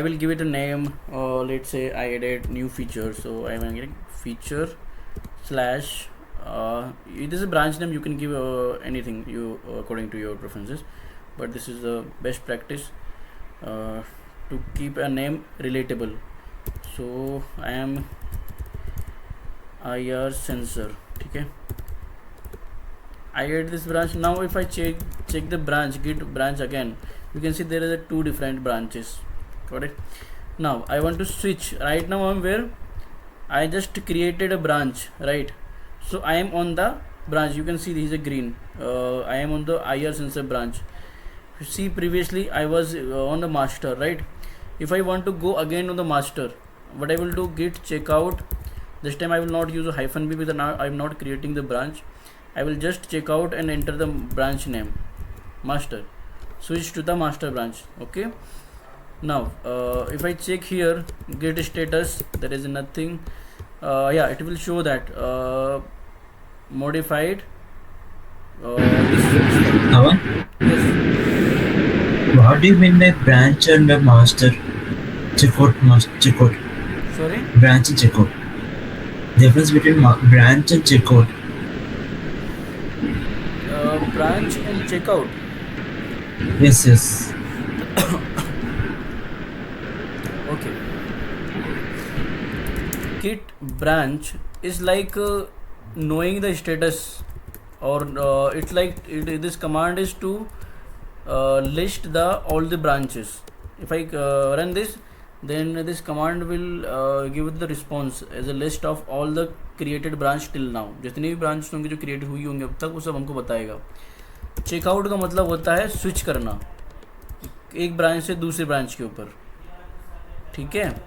I will give it a name. Let's say I added new feature, so I am getting feature slash. It is a branch name. You can give anything you according to your preferences, but this is the best practice to keep a name relatable. So I am IR sensor. Okay. I add this branch. Now if I check the branch, git branch again, you can see there is a two different branches. Got it? Now I want to switch. Right now I'm where I just created a branch, right? So I am on the branch. You can see this is a green. I am on the IR sensor branch. You see previously I was on the master, right? If I want to go again on the master, what I will do, git checkout. This time I will not use a hyphen b because now I am not creating the branch. I will just check out and enter the branch name master, switch to the master branch. Okay. Now if I check here git status, there is nothing. Yeah, it will show that modified Avan, yes. what do you mean by branch and master? Checkout. Sorry. Branch and checkout. Difference between branch and checkout. Branch and checkout. Yes. Okay. Git branch is like knowing the status, or it's like this command is to list the all the branches. If I run this, then this command will give the response as a list of all the created branch till now. जितने भी branches होंगे जो created हुई होंगे अब तक, वो सब हमको बताएगा. चेकआउट का मतलब होता है स्विच करना एक ब्रांच से दूसरे ब्रांच के ऊपर. ठीक है.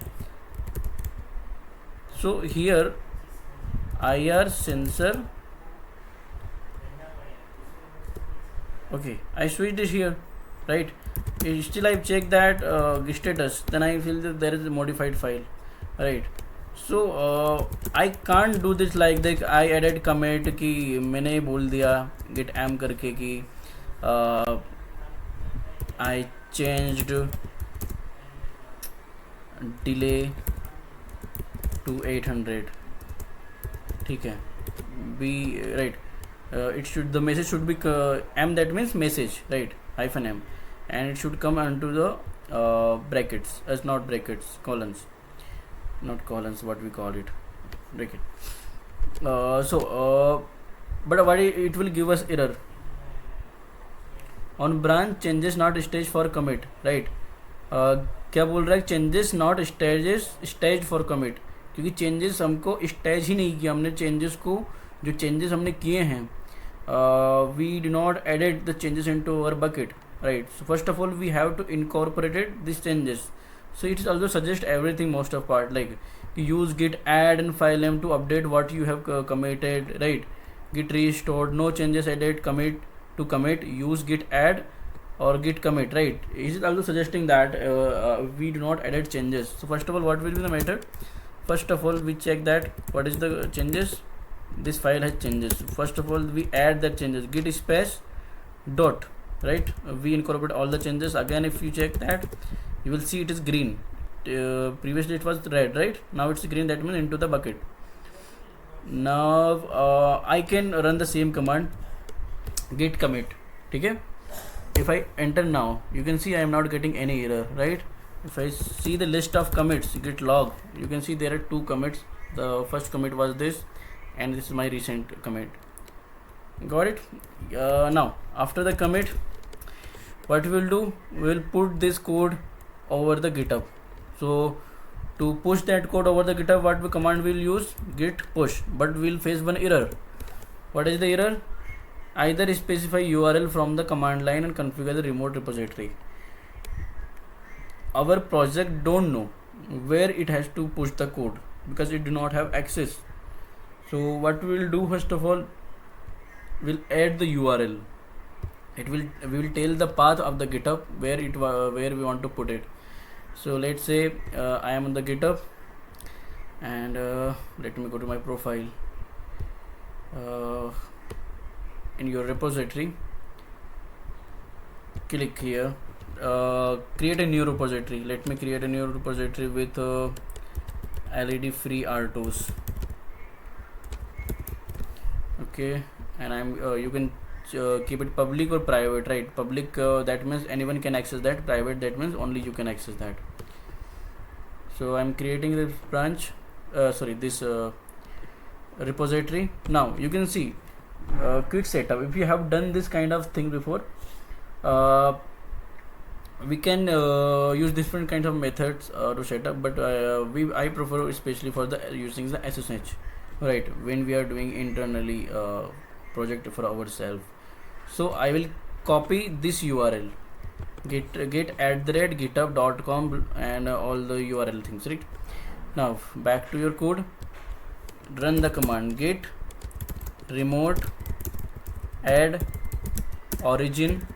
So here IR sensor. Okay, I switched it here, right? Still I check that status, then I feel that there is a modified file, right? So I can't do this like that. I added commit कि मैंने बोल दिया git am करके कि I changed delay to 800. ठीक है. Be right. It should, the message should be m, that means message, right? Hyphen m, and it should come onto the brackets, as not brackets, colons, not colons, what we call it, bracket. But what it will give us error on branch changes not stage for commit, right? क्या बोल रहा है, changes not stage for commit, क्योंकि changes हमको stage ही नहीं किया हमने. Changes को जो चेंजेस हमने किए हैं, we do not added the changes into our bucket, right? So first of all we have to incorporate these changes. So it also suggests everything most of part, like use git add and file name to update what you have committed, right? Git restored, no changes added, commit to commit, use git add or git commit, right? It is also suggesting that we do not edit changes. So first of all, what will be the method? First of all, we check that what is the changes. This file has changes. First of all, we add the changes, git space dot, right? We incorporate all the changes. Again, if you check that, you will see it is green. Previously it was red, right? Now it's green, that means into the bucket. Now I can run the same command, git commit. Okay. If I enter now, you can see I am not getting any error, right? If I see the list of commits, git log, you can see there are two commits. The first commit was this, and this is my recent commit. Got it? Now after the commit, what we will do, we will put this code over the GitHub. So to push that code over the GitHub, what command we will use? Git push. But we will face one error. What is the error? Either specify URL from the command line and configure the remote repository. Our project don't know where it has to push the code because it do not have access. So what we will do, first of all, we'll add the URL. We will tell the path of the GitHub where we want to put it. So let's say I am on the GitHub, and let me go to my profile. In your repository, click here, create a new repository. Let me create a new repository with LED free RTOS. Okay, and I'm you can keep it public or private, right? Public, that means anyone can access that. Private, that means only you can access that. So I'm creating this branch, this repository. Now you can see quick setup. If you have done this kind of thing before, we can use different kinds of methods to set up, but I prefer especially for the using the SSH, right, when we are doing internally project for ourselves. So I will copy this URL, get @github.com and all the URL things, right? Now back to your code, run the command git remote add origin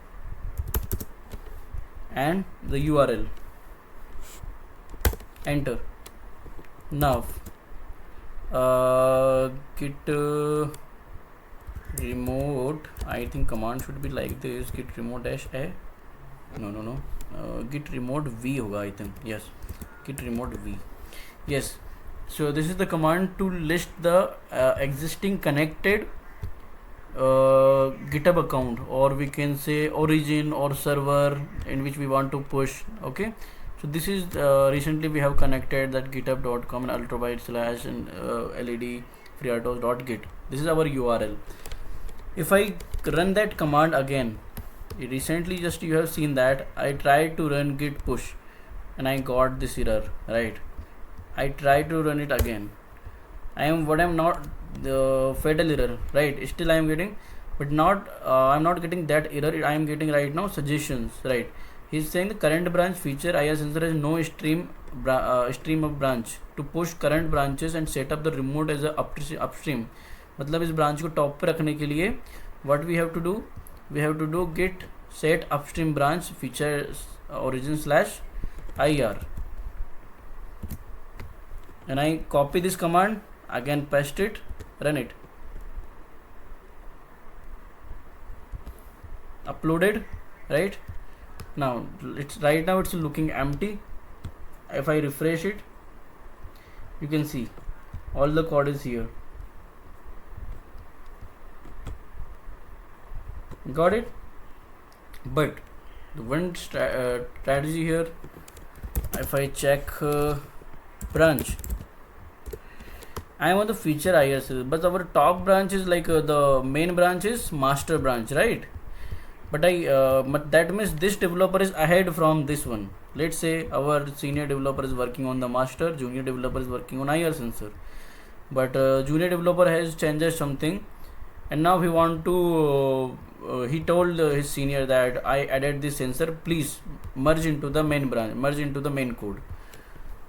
and the URL, enter. Now git remote, I think command should be like this, git remote dash a, no, git remote v hoga, I think, yes, git remote v, yes. So this is the command to list the existing connected GitHub account, or we can say origin or server in which we want to push. Okay, so this is recently we have connected that github.com and ultrabyte / and led freeRTOS.git. This is our URL. If I run that command again, recently just you have seen that I tried to run git push and I got this error, right? I try to run it again. I'm not the fatal error, right? Still I am getting, but not I'm not getting that error. I am getting right now suggestions, right? He's saying the current branch feature IR sensor has no stream of branch to push current branches and set up the remote as a upstream. मतलब इस branch को top पे रखने के लिए what we have to do git set upstream branch feature origin / IR, and I copy this command again, paste it, run it, uploaded, right? Now it's looking empty. If I refresh it, you can see all the code is here. Got it? But the one strategy here, if I check branch, I am on the feature IS, but our top branch is like the main branch is master branch, right? But but that means this developer is ahead from this one. Let's say our senior developer is working on the master, junior developer is working on IR sensor, but junior developer has changed something, and now he want to he told his senior that I added this sensor, please merge into the main branch, merge into the main code.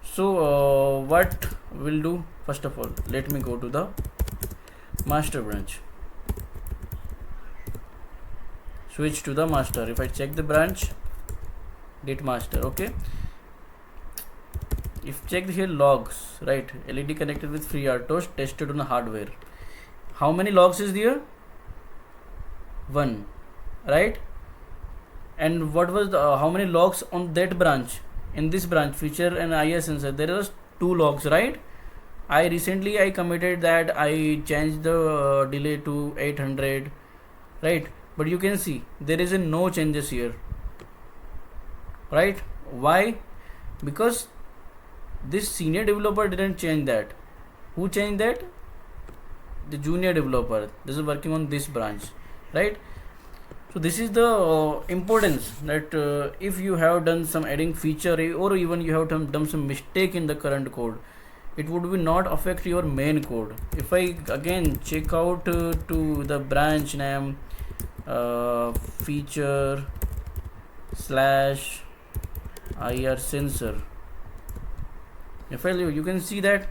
So what we'll do, first of all, let me go to the master branch, switch to the master. If I check the branch, git master, okay. If check here logs, right, LED connected with FreeRTOS tested on the hardware. How many logs is there? 1, right? And what was the how many logs on that branch? In this branch feature and IR sensor, there was 2 logs, right? I recently committed that I changed the delay to 800, right? But you can see there is no changes here, right? Why? Because this senior developer didn't change that. Who changed that? The junior developer. This is working on this branch, right? So this is the importance that if you have done some adding feature, or even you have done some mistake in the current code, it would be not affect your main code. If I again check out to the branch name feature / IR sensor, if I you can see that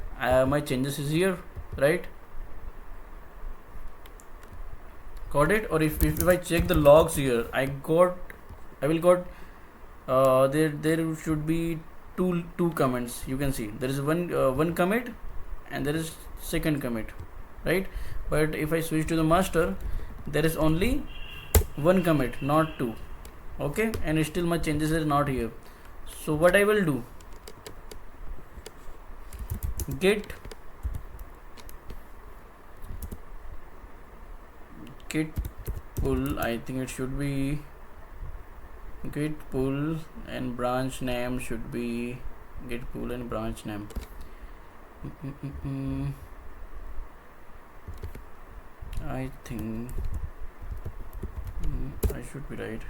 my changes is here, right? Got it? Or if I check the logs here, I will got there should be two comments. You can see there is one commit and there is second commit, right? But if I switch to the master, there is only one commit, not 2. okay, and still my changes is not here. So what I will do, git pull, I think it should be git pull and branch name should be git pull and branch name. I think I should be right.